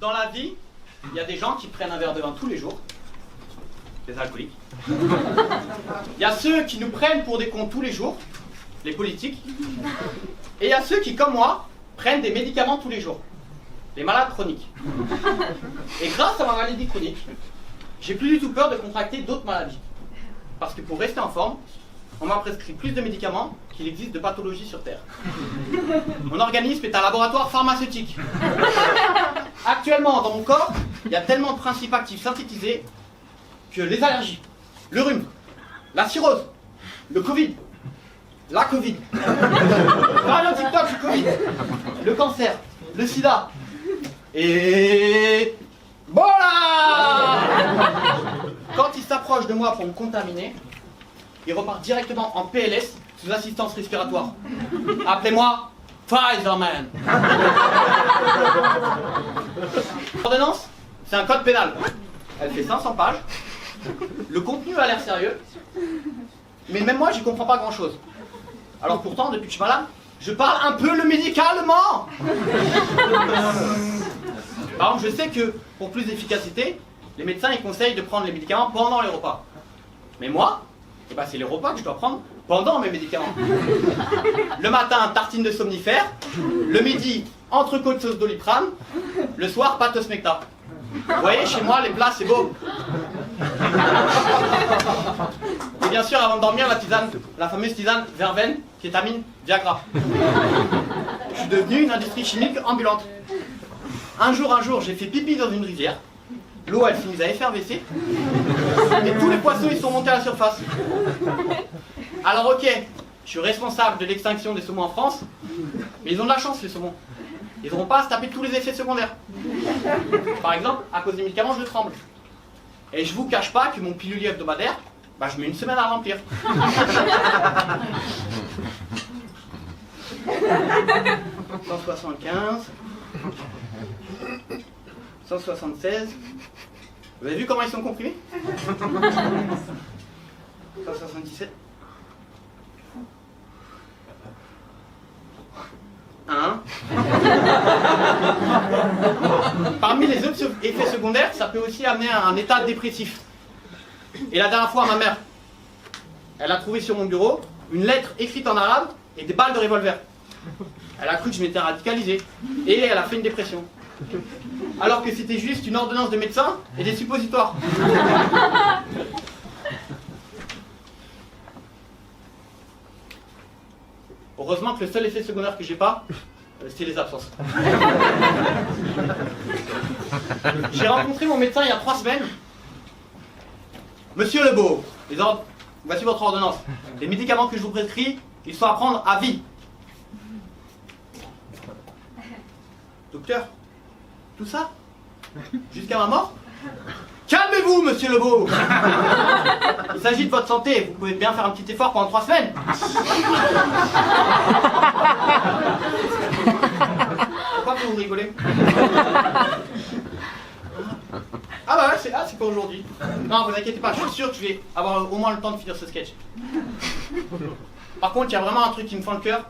Dans la vie, il y a des gens qui prennent un verre de vin tous les jours, des alcooliques. Il y a ceux qui nous prennent pour des cons tous les jours, les politiques. Et il y a ceux qui, comme moi, prennent des médicaments tous les jours, les malades chroniques. Et grâce à ma maladie chronique, j'ai plus du tout peur de contracter d'autres maladies. Parce que pour rester en forme, on m'a prescrit plus de médicaments qu'il existe de pathologies sur Terre. Mon organisme est un laboratoire pharmaceutique. Actuellement, dans mon corps, il y a tellement de principes actifs synthétisés que les allergies, le rhume, la cirrhose, le Covid, la Covid, variant TikTok du Covid, le cancer, le sida, et... voilà. Quand il s'approche de moi pour me contaminer, il repart directement en PLS sous assistance respiratoire. Appelez-moi Pfizerman. L'ordonnance, c'est un code pénal. Elle fait 500 pages. Le contenu a l'air sérieux. Mais même moi, j'y comprends pas grand-chose. Alors pourtant, depuis que je suis malade, je parle un peu le médicalement. Par exemple, je sais que pour plus d'efficacité, les médecins ils conseillent de prendre les médicaments pendant les repas. Mais moi, eh ben, c'est les repas que je dois prendre pendant mes médicaments. Le matin, tartine de somnifère. Le midi, entrecôte sauce Doliprane. Le soir, pâte au smecta. Vous voyez, chez moi, les plats, c'est beau. Et bien sûr, avant de dormir, la tisane, la fameuse tisane verveine, kétamine, Viagra. Je suis devenu une industrie chimique ambulante. Un jour, j'ai fait pipi dans une rivière. L'eau, elle s'est mise à effervescer. Et tous les poissons, ils sont montés à la surface. Alors ok, je suis responsable de l'extinction des saumons en France, mais ils ont de la chance, les saumons. Ils n'auront pas à se taper tous les effets secondaires. Par exemple, à cause des médicaments, je tremble. Et je vous cache pas que mon pilulier hebdomadaire, bah, je mets une semaine à remplir. 175, 176. Vous avez vu comment ils sont comprimés? 177. 1. Parmi les autres effets secondaires, ça peut aussi amener à un état dépressif. Et la dernière fois, ma mère, elle a trouvé sur mon bureau une lettre écrite en arabe et des balles de revolver. Elle a cru que je m'étais radicalisé et elle a fait une dépression. Alors que c'était juste une ordonnance de médecin et des suppositoires. Heureusement que le seul effet secondaire que j'ai pas, c'est les absences. J'ai rencontré mon médecin il y a 3 semaines. Monsieur Lebeau, voici votre ordonnance. Les médicaments que je vous prescris, ils sont à prendre à vie. Docteur, tout ça? Jusqu'à ma mort? Calmez-vous, monsieur Lebeau. Il s'agit de votre santé, vous pouvez bien faire un petit effort pendant 3 semaines. Pourquoi vous rigolez? Ah bah ouais, c'est pour aujourd'hui. Non, vous inquiétez pas, je suis sûr que je vais avoir au moins le temps de finir ce sketch. Par contre, il y a vraiment un truc qui me fend le cœur,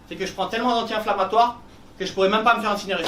c'est que je prends tellement d'anti-inflammatoires que je pourrais même pas me faire incinérer.